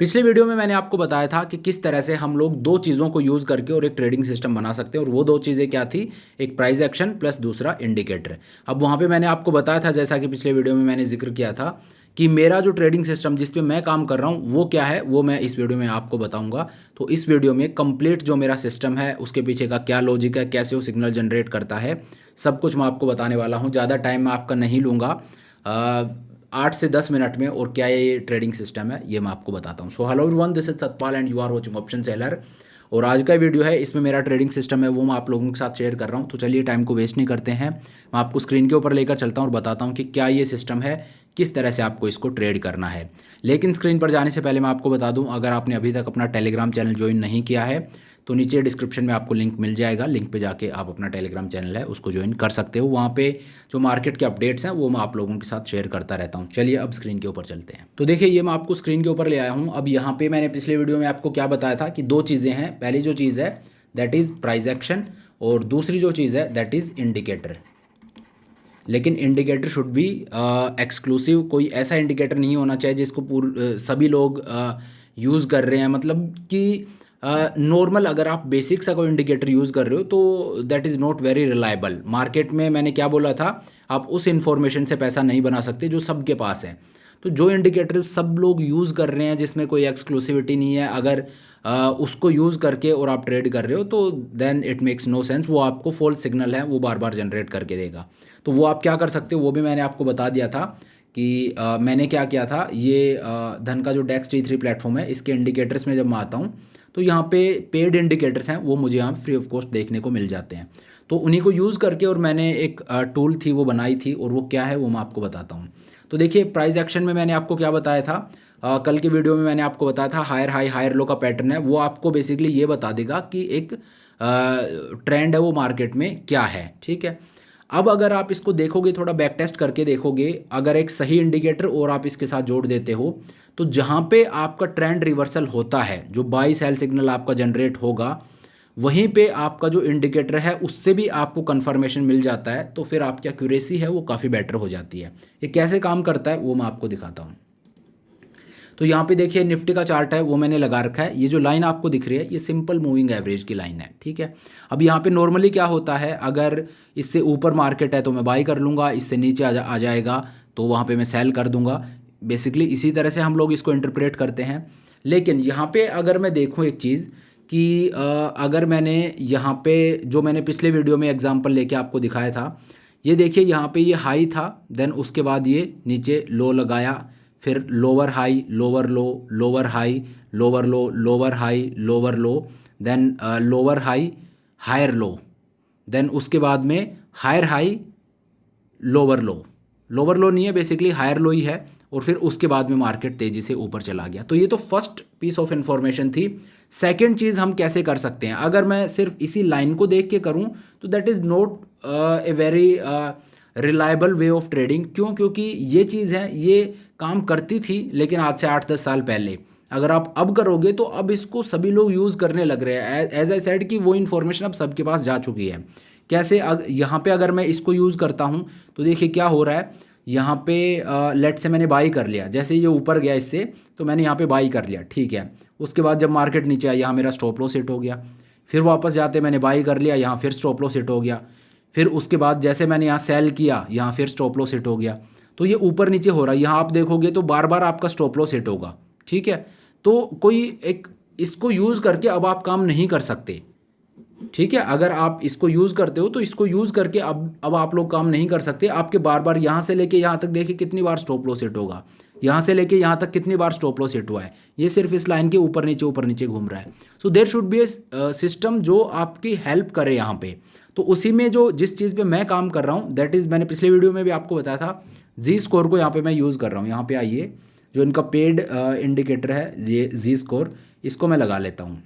पिछले वीडियो में मैंने आपको बताया था कि किस तरह से हम लोग दो चीज़ों को यूज़ करके और एक ट्रेडिंग सिस्टम बना सकते हैं, और वो दो चीज़ें क्या थी, एक प्राइस एक्शन प्लस दूसरा इंडिकेटर। अब वहाँ पे मैंने आपको बताया था, जैसा कि पिछले वीडियो में मैंने जिक्र किया था, कि मेरा जो ट्रेडिंग सिस्टम जिस पे मैं काम कर रहा हूँ वो क्या है, वो मैं इस वीडियो में आपको बताऊँगा। तो इस वीडियो में कंप्लीट जो मेरा सिस्टम है उसके पीछे का क्या लॉजिक है, कैसे वो सिग्नल जनरेट करता है, सब कुछ मैं आपको बताने वाला हूँ। ज़्यादा टाइम मैं आपका नहीं लूँगा, 8 से 10 मिनट में, और क्या ये ट्रेडिंग सिस्टम है ये मैं आपको बताता हूँ। So hello everyone, this is Satpal and you are watching option seller. और आज का वीडियो है, इसमें मेरा ट्रेडिंग सिस्टम है वो मैं आप लोगों के साथ शेयर कर रहा हूँ। तो चलिए टाइम को वेस्ट नहीं करते हैं, मैं आपको स्क्रीन के ऊपर लेकर चलता हूँ और बताता हूँ कि क्या ये सिस्टम है, किस तरह से आपको इसको ट्रेड करना है। लेकिन स्क्रीन पर जाने से पहले मैं आपको बता दूँ, अगर आपने अभी तक अपना टेलीग्राम चैनल ज्वाइन नहीं किया है तो नीचे डिस्क्रिप्शन में आपको लिंक मिल जाएगा, लिंक पे जाके आप अपना टेलीग्राम चैनल है उसको ज्वाइन कर सकते हो। वहाँ पे जो मार्केट के अपडेट्स हैं वो मैं आप लोगों के साथ शेयर करता रहता हूँ। चलिए अब स्क्रीन के ऊपर चलते हैं। तो देखिए, ये मैं आपको स्क्रीन के ऊपर ले आया हूँ। अब यहाँ पे मैंने पिछले वीडियो में आपको क्या बताया था कि दो चीज़ें हैं। पहली जो चीज़ है दैट इज़ प्राइस एक्शन, और दूसरी जो चीज़ है दैट इज़ इंडिकेटर। लेकिन इंडिकेटर शुड बी एक्सक्लूसिव, कोई ऐसा इंडिकेटर नहीं होना चाहिए जिसको सभी लोग यूज़ कर रहे हैं। मतलब कि नॉर्मल अगर आप बेसिक सा कोई इंडिकेटर यूज़ कर रहे हो तो that is not very reliable. Market में मैंने क्या बोला था, आप उस इन्फॉर्मेशन से पैसा नहीं बना सकते जो सबके पास है। तो जो इंडिकेटर सब लोग यूज़ कर रहे हैं जिसमें कोई एक्सक्लूसिविटी नहीं है, अगर उसको यूज़ करके और आप ट्रेड कर रहे हो तो then it makes no sense. वो आपको फॉल्स सिग्नल है वो बार बार जनरेट करके देगा। तो वो आप क्या कर सकते हो वो भी मैंने आपको बता दिया था कि मैंने क्या किया था। ये धन का जो डेक्स T3 प्लेटफॉर्म है, इसके इंडिकेटर्स में जब मैं आता हूँ तो यहाँ पे पेड इंडिकेटर्स हैं वो मुझे यहाँ फ्री ऑफ कॉस्ट देखने को मिल जाते हैं। तो उन्हीं को यूज़ करके और मैंने एक टूल थी वो बनाई थी, और वो क्या है वो मैं आपको बताता हूँ। तो देखिए, प्राइस एक्शन में मैंने आपको क्या बताया था, कल के वीडियो में मैंने आपको बताया था हायर हाई हायर लो का पैटर्न है, वो आपको बेसिकली ये बता देगा कि एक ट्रेंड है वो मार्केट में क्या है। ठीक है, अब अगर आप इसको देखोगे, थोड़ा बैक टेस्ट करके देखोगे, अगर एक सही इंडिकेटर और आप इसके साथ जोड़ देते हो तो जहाँ पे आपका ट्रेंड रिवर्सल होता है, जो बाई सेल सिग्नल आपका जनरेट होगा, वहीं पे आपका जो इंडिकेटर है उससे भी आपको कंफर्मेशन मिल जाता है। तो फिर आपकी एक्यूरेसी है वो काफ़ी बेटर हो जाती है। ये कैसे काम करता है वो मैं आपको दिखाता हूँ। तो यहाँ पे देखिए, निफ्टी का चार्ट है वो मैंने लगा रखा है। ये जो लाइन आपको दिख रही है ये सिंपल मूविंग एवरेज की लाइन है। ठीक है, अब यहाँ पे नॉर्मली क्या होता है, अगर इससे ऊपर मार्केट है तो मैं बाई कर लूँगा, इससे नीचे आ जाएगा तो वहाँ पे मैं सेल कर दूँगा। बेसिकली इसी तरह से हम लोग इसको इंटरप्रेट करते हैं। लेकिन यहाँ पे अगर मैं देखूँ एक चीज़ कि अगर मैंने यहाँ पे जो मैंने पिछले वीडियो में एग्जांपल लेके आपको दिखाया था, ये देखिए यहाँ पे ये हाई था, देन उसके बाद ये नीचे लो लगाया, फिर lower high lower low, lower high lower low, lower high lower low, then lower high higher low, then उसके बाद में higher high lower low. Lower low नहीं है, बेसिकली हायर लो ही है, और फिर उसके बाद में मार्केट तेज़ी से ऊपर चला गया। तो ये तो फर्स्ट पीस ऑफ इंफॉर्मेशन थी। सेकंड चीज़ हम कैसे कर सकते हैं, अगर मैं सिर्फ इसी लाइन को देख के करूं तो that is not a very reliable way of trading. क्यों? क्योंकि ये चीज़ है, ये काम करती थी लेकिन आज से 8-10 साल पहले। अगर आप अब करोगे तो अब इसको सभी लोग यूज़ करने लग रहे हैं। एज आई सेड कि वो इन्फॉर्मेशन अब सबके पास जा चुकी है। कैसे? यहाँ पे अगर मैं इसको यूज़ करता हूँ तो देखिए क्या हो रहा है। यहाँ पे लेट से मैंने बाई कर लिया, जैसे ये ऊपर गया इससे तो मैंने यहाँ पे बाई कर लिया। ठीक है, उसके बाद जब मार्केट नीचे आया यहाँ मेरा स्टॉप लॉस हिट हो गया, फिर वापस जाते मैंने बाई कर लिया, यहाँ फिर स्टॉप लॉस हिट हो गया, फिर उसके बाद जैसे मैंने यहाँ सेल किया यहाँ फिर स्टॉप लॉस हिट हो गया। तो ये ऊपर नीचे हो रहा है, यहाँ आप देखोगे तो बार बार आपका स्टॉप लॉस हिट होगा। ठीक है, तो कोई एक इसको यूज़ करके अब आप काम नहीं कर सकते। ठीक है, अगर आप इसको यूज़ करते हो तो इसको यूज़ करके अब आप लोग काम नहीं कर सकते। आपके बार बार यहाँ से लेके यहाँ तक देखिए कितनी बार स्टॉप लॉस हिट होगा, यहाँ से लेके यहाँ तक कितनी बार स्टॉप लॉस हिट हुआ है। ये सिर्फ इस लाइन के ऊपर नीचे घूम रहा है। So there should be a system जो आपकी हेल्प करे यहाँ पे। तो उसी में जो जिस चीज़ पे मैं काम कर रहा हूँ दैट इज़, मैंने पिछले वीडियो में भी आपको बताया था, जी स्कोर को यहाँ पे मैं यूज़ कर रहा हूँ। यहाँ पे आइए, जो इनका पेड इंडिकेटर है ये जी स्कोर, इसको मैं लगा लेता हूँ।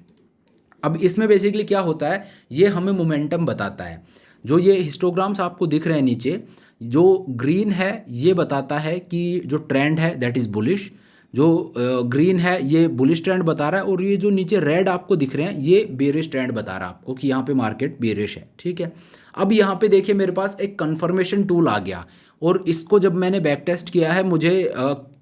अब इसमें बेसिकली क्या होता है, ये हमें मोमेंटम बताता है। जो ये हिस्टोग्राम्स आपको दिख रहे हैं नीचे, जो ग्रीन है ये बताता है कि जो ट्रेंड है दैट इज़ बुलिश। जो ग्रीन है ये बुलिश ट्रेंड बता रहा है, और ये जो नीचे रेड आपको दिख रहे हैं ये बेरिश ट्रेंड बता रहा है आपको कि यहाँ पे मार्केट बेरिश है। ठीक है, अब यहाँ पे देखिए मेरे पास एक कंफर्मेशन टूल आ गया, और इसको जब मैंने बैक टेस्ट किया है मुझे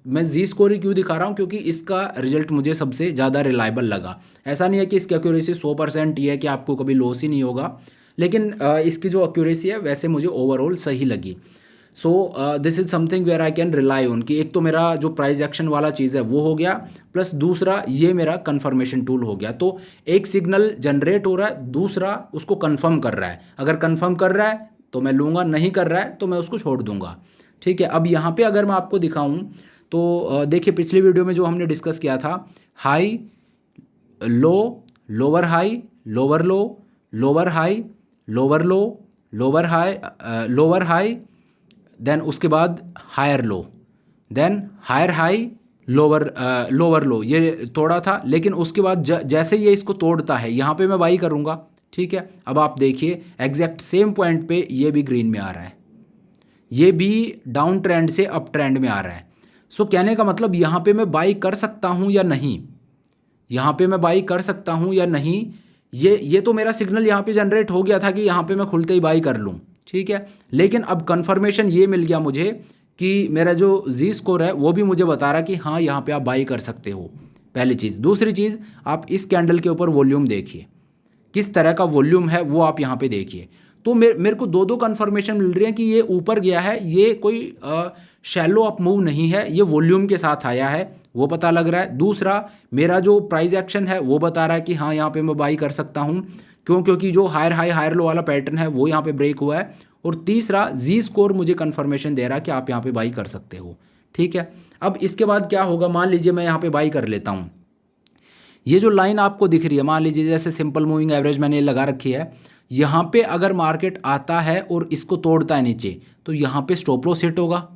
मैं जी स्कोर ही क्यों दिखा रहा हूँ, क्योंकि इसका रिजल्ट मुझे सबसे ज़्यादा रिलायबल लगा। ऐसा नहीं है कि इसकी एक्यूरेसी 100% ही है कि आपको कभी लॉस ही नहीं होगा, लेकिन इसकी जो एक्यूरेसी है वैसे मुझे ओवरऑल सही लगी। So this is something where I can rely on, कि एक तो मेरा जो प्राइस एक्शन वाला चीज़ है वो हो गया, प्लस दूसरा ये मेरा कन्फर्मेशन टूल हो गया। तो एक सिग्नल जनरेट हो रहा है, दूसरा उसको कन्फर्म कर रहा है। अगर कन्फर्म कर रहा है तो मैं लूँगा, नहीं कर रहा है तो मैं उसको छोड़ दूँगा। ठीक है, अब यहाँ पे अगर मैं आपको दिखाऊँ तो देखिए पिछली वीडियो में जो हमने डिस्कस किया था, high low, lower high, lower low, lower high, lower low, lower high, lower high, then उसके बाद higher low, then higher high, lower low, ये तोड़ा था। लेकिन उसके बाद जैसे ये इसको तोड़ता है यहाँ पे मैं बाई करूँगा। ठीक है, अब आप देखिए एग्जैक्ट सेम पॉइंट पे ये भी ग्रीन में आ रहा है, ये भी डाउन ट्रेंड से अप ट्रेंड में आ रहा है। सो कहने का मतलब यहाँ पे मैं बाई कर सकता हूँ या नहीं, यहाँ पे मैं बाई कर सकता हूँ या नहीं, ये तो मेरा सिग्नल यहाँ पे जनरेट हो गया था कि यहाँ पे मैं खुलते ही बाई कर लूँ। ठीक है, लेकिन अब कंफर्मेशन ये मिल गया मुझे कि मेरा जो जी स्कोर है वो भी मुझे बता रहा है कि हाँ यहाँ पे आप बाई कर सकते हो, पहली चीज़। दूसरी चीज़, आप इस कैंडल के ऊपर वॉल्यूम देखिए, किस तरह का वॉल्यूम है वो आप यहाँ पे देखिए। तो मेरे को दो कन्फर्मेशन मिल रही है कि ये ऊपर गया है, ये कोई शैलो अप मूव नहीं है, ये वॉल्यूम के साथ आया है, वो पता लग रहा है। दूसरा, मेरा जो प्राइस एक्शन है वो बता रहा है कि हाँ यहाँ पे मैं बाई कर सकता हूँ, क्योंकि जो हायर हाई हायर लो वाला पैटर्न है वो यहाँ पे ब्रेक हुआ है। और तीसरा, जी स्कोर मुझे कन्फर्मेशन दे रहा है कि आप यहाँ पे बाई कर सकते हो। ठीक है, अब इसके बाद क्या होगा, मान लीजिए मैं यहाँ पे बाई कर लेता हूँ, ये जो लाइन आपको दिख रही है, मान लीजिए जैसे सिंपल मूविंग एवरेज मैंने लगा रखी है, यहाँ पे अगर मार्केट आता है और इसको तोड़ता है नीचे तो यहाँ पे स्टॉप लॉस हिट होगा।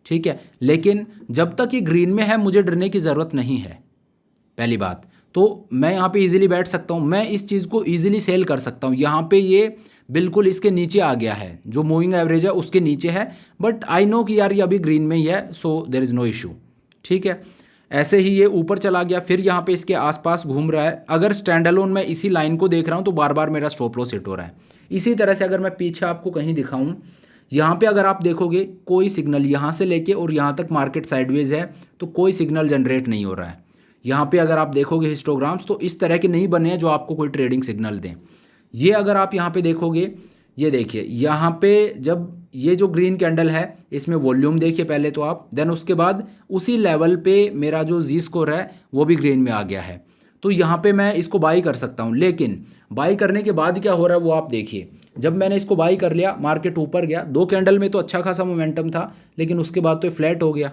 ठीक है, लेकिन जब तक ये ग्रीन में है मुझे डरने की ज़रूरत नहीं है, पहली बात। तो मैं यहाँ पे इजीली बैठ सकता हूँ, मैं इस चीज़ को इजीली सेल कर सकता हूँ। यहाँ पे ये बिल्कुल इसके नीचे आ गया है, जो मूविंग एवरेज है उसके नीचे है, बट आई नो कि यार ये अभी ग्रीन में ही है, so there is no issue. ठीक है, ऐसे ही ये ऊपर चला गया, फिर यहाँ पे इसके आसपास घूम रहा है। अगर स्टैंड अलोन मैं इसी लाइन को देख रहा हूँ तो बार बार मेरा स्टॉप लॉस हिट हो रहा है। इसी तरह से अगर मैं पीछे आपको कहीं दिखाऊँ, यहाँ पे अगर आप देखोगे कोई सिग्नल यहाँ से लेके और यहाँ तक मार्केट साइडवेज है तो कोई सिग्नल जनरेट नहीं हो रहा है। यहाँ पे अगर आप देखोगे हिस्टोग्राम्स तो इस तरह के नहीं बने हैं जो आपको कोई ट्रेडिंग सिग्नल दें। ये अगर आप यहाँ पे देखोगे, ये देखिए यहाँ पे जब ये जो ग्रीन कैंडल है इसमें वॉल्यूम देखिए पहले तो आप, देन उसके बाद उसी लेवल पे मेरा जो जी स्कोर है वो भी ग्रीन में आ गया है। तो यहाँ पे मैं इसको बाई कर सकता हूँ, लेकिन बाई करने के बाद क्या हो रहा है वो आप देखिए। जब मैंने इसको बाई कर लिया, मार्केट ऊपर गया, 2 कैंडल में तो अच्छा खासा मोमेंटम था, लेकिन उसके बाद तो ये फ्लैट हो गया।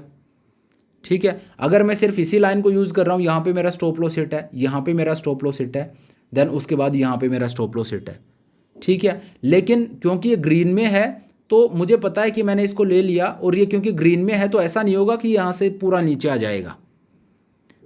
ठीक है, अगर मैं सिर्फ इसी लाइन को यूज़ कर रहा हूँ, यहाँ पे मेरा स्टॉप लॉस हिट है, यहाँ पे मेरा स्टॉप लॉस हिट है, देन उसके बाद यहाँ पे मेरा स्टॉप लॉस हिट है। ठीक है, लेकिन क्योंकि ये ग्रीन में है तो मुझे पता है कि मैंने इसको ले लिया, और ये क्योंकि ग्रीन में है तो ऐसा नहीं होगा कि यहाँ से पूरा नीचे आ जाएगा।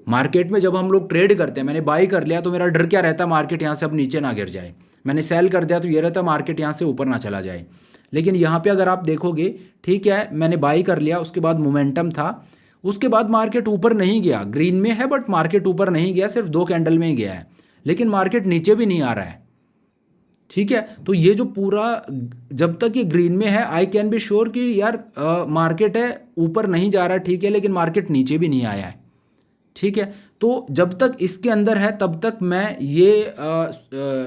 मार्केट में जब हम लोग ट्रेड करते हैं, मैंने बाई कर लिया तो मेरा डर क्या रहता है, मार्केट यहाँ से अब नीचे ना गिर जाए। मैंने सेल कर दिया तो ये रहता है मार्केट यहाँ से ऊपर ना चला जाए। लेकिन यहाँ पे अगर आप देखोगे, ठीक है, मैंने बाई कर लिया, उसके बाद मोमेंटम था, उसके बाद मार्केट ऊपर नहीं गया, ग्रीन में है बट मार्केट ऊपर नहीं गया, सिर्फ 2 कैंडल में ही गया है, लेकिन मार्केट नीचे भी नहीं आ रहा है। ठीक है, तो ये जो पूरा जब तक ये ग्रीन में है, आई कैन बी श्योर कि यार मार्केट है ऊपर नहीं जा रहा है, ठीक है, लेकिन मार्केट नीचे भी नहीं आया है। ठीक है, तो जब तक इसके अंदर है तब तक मैं ये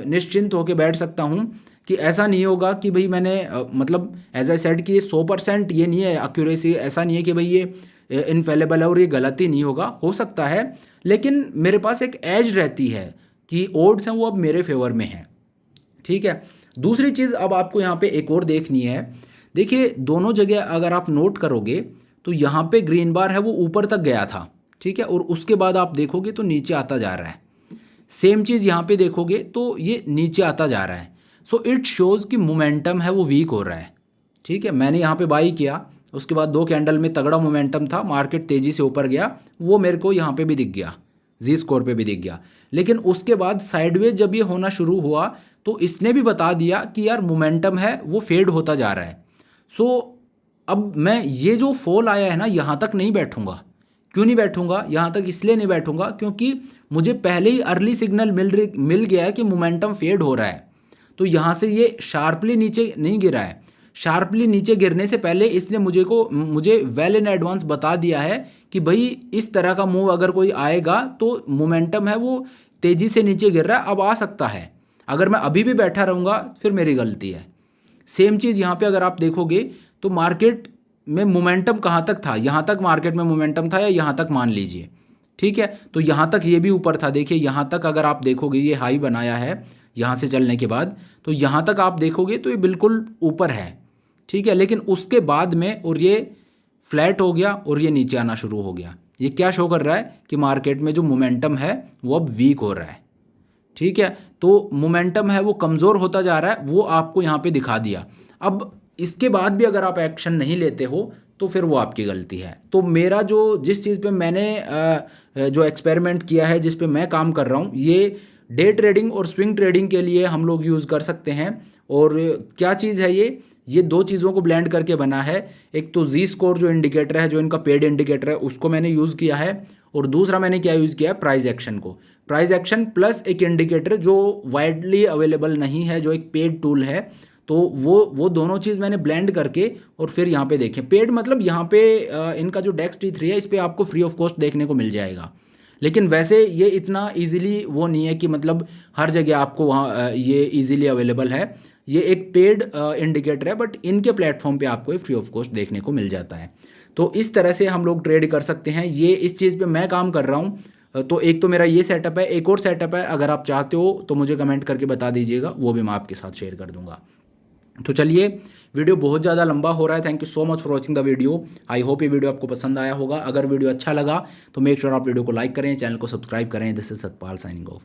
निश्चिंत होकर बैठ सकता हूँ कि ऐसा नहीं होगा कि भाई मैंने मतलब एज आई सेड कि 100% ये नहीं है एक्यूरेसी, ऐसा नहीं है कि भाई ये इनफेलेबल है और ये गलती नहीं होगा, हो सकता है, लेकिन मेरे पास एक एज रहती है कि ओड्स हैं वो अब मेरे फेवर में हैं। ठीक है, दूसरी चीज़ अब आपको यहाँ पे एक और देखनी है। देखिए दोनों जगह अगर आप नोट करोगे तो यहाँ पे ग्रीन बार है वो ऊपर तक गया था, ठीक है, और उसके बाद आप देखोगे तो नीचे आता जा रहा है। सेम चीज़ यहाँ पे देखोगे तो ये नीचे आता जा रहा है। सो इट शोज़ कि मोमेंटम है वो वीक हो रहा है। ठीक है, मैंने यहाँ पे बाई किया, उसके बाद 2 कैंडल में तगड़ा मोमेंटम था, मार्केट तेज़ी से ऊपर गया, वो मेरे को यहाँ पे भी दिख गया, जी स्कोर पे भी दिख गया। लेकिन उसके बाद साइडवेज जब ये होना शुरू हुआ तो इसने भी बता दिया कि यार मोमेंटम है वो फेड होता जा रहा है। सो अब मैं ये जो फॉल आया है ना, यहाँ तक नहीं बैठूंगा। क्यों नहीं बैठूंगा? यहाँ तक इसलिए नहीं बैठूंगा क्योंकि मुझे पहले ही अर्ली सिग्नल मिल गया है कि मोमेंटम फेड हो रहा है। तो यहाँ से ये शार्पली नीचे नहीं गिरा है, शार्पली नीचे गिरने से पहले इसने मुझे वेल इन एडवांस बता दिया है कि भाई इस तरह का मूव अगर कोई आएगा तो मोमेंटम है वो तेज़ी से नीचे गिर रहा है, अब आ सकता है, अगर मैं अभी भी बैठा रहूँगा फिर मेरी गलती है। सेम चीज़ यहाँ पे अगर आप देखोगे तो मार्केट में मोमेंटम कहाँ तक था, यहाँ तक मार्केट में मोमेंटम था या यहाँ तक मान लीजिए, ठीक है। तो यहाँ तक ये भी ऊपर था, देखिए यहाँ तक अगर आप देखोगे ये हाई बनाया है यहाँ से चलने के बाद, तो यहाँ तक आप देखोगे तो ये बिल्कुल ऊपर है, ठीक है। लेकिन उसके बाद में और ये फ्लैट हो गया और ये नीचे आना शुरू हो गया। ये क्या शो कर रहा है कि मार्केट में जो मोमेंटम है वो अब वीक हो रहा है, ठीक है। तो मोमेंटम है वो कमज़ोर होता जा रहा है, वो आपको यहाँ पे दिखा दिया। अब इसके बाद भी अगर आप एक्शन नहीं लेते हो तो फिर वो आपकी गलती है। तो मेरा जो जिस चीज़ पे मैंने जो एक्सपेरिमेंट किया है, जिस पे मैं काम कर रहा हूँ, ये डे ट्रेडिंग और स्विंग ट्रेडिंग के लिए हम लोग यूज़ कर सकते हैं। और क्या चीज़ है ये दो चीज़ों को ब्लेंड करके बना है। एक तो जी स्कोर जो इंडिकेटर है, जो इनका पेड इंडिकेटर है, उसको मैंने यूज़ किया है, और दूसरा मैंने क्या यूज़ किया है, प्राइस एक्शन को। प्राइस एक्शन प्लस एक इंडिकेटर जो वाइडली अवेलेबल नहीं है, जो एक पेड टूल है, तो वो दोनों चीज़ मैंने ब्लेंड करके और फिर यहाँ पे देखें। पेड मतलब यहाँ पे इनका जो डेक्स T3 है, इस पर आपको फ्री ऑफ कॉस्ट देखने को मिल जाएगा। लेकिन वैसे ये इतना इजीली वो नहीं है कि मतलब हर जगह आपको वहाँ ये इजीली अवेलेबल है। ये एक पेड इंडिकेटर है, बट इनके प्लेटफॉर्म पे आपको ये फ्री ऑफ कॉस्ट देखने को मिल जाता है। तो इस तरह से हम लोग ट्रेड कर सकते हैं। ये इस चीज़ पे मैं काम कर रहा हूँ। तो एक तो मेरा ये सेटअप है, एक और सेटअप है, अगर आप चाहते हो तो मुझे कमेंट करके बता दीजिएगा, वो भी मैं आपके साथ शेयर कर दूंगा। तो चलिए, वीडियो बहुत ज़्यादा लंबा हो रहा है। Thank you so much for watching the video. I hope ये वीडियो आपको पसंद आया होगा। अगर वीडियो अच्छा लगा तो मेक श्योर आप वीडियो को लाइक करें, चैनल को सब्सक्राइब करें। This is Satpal signing off.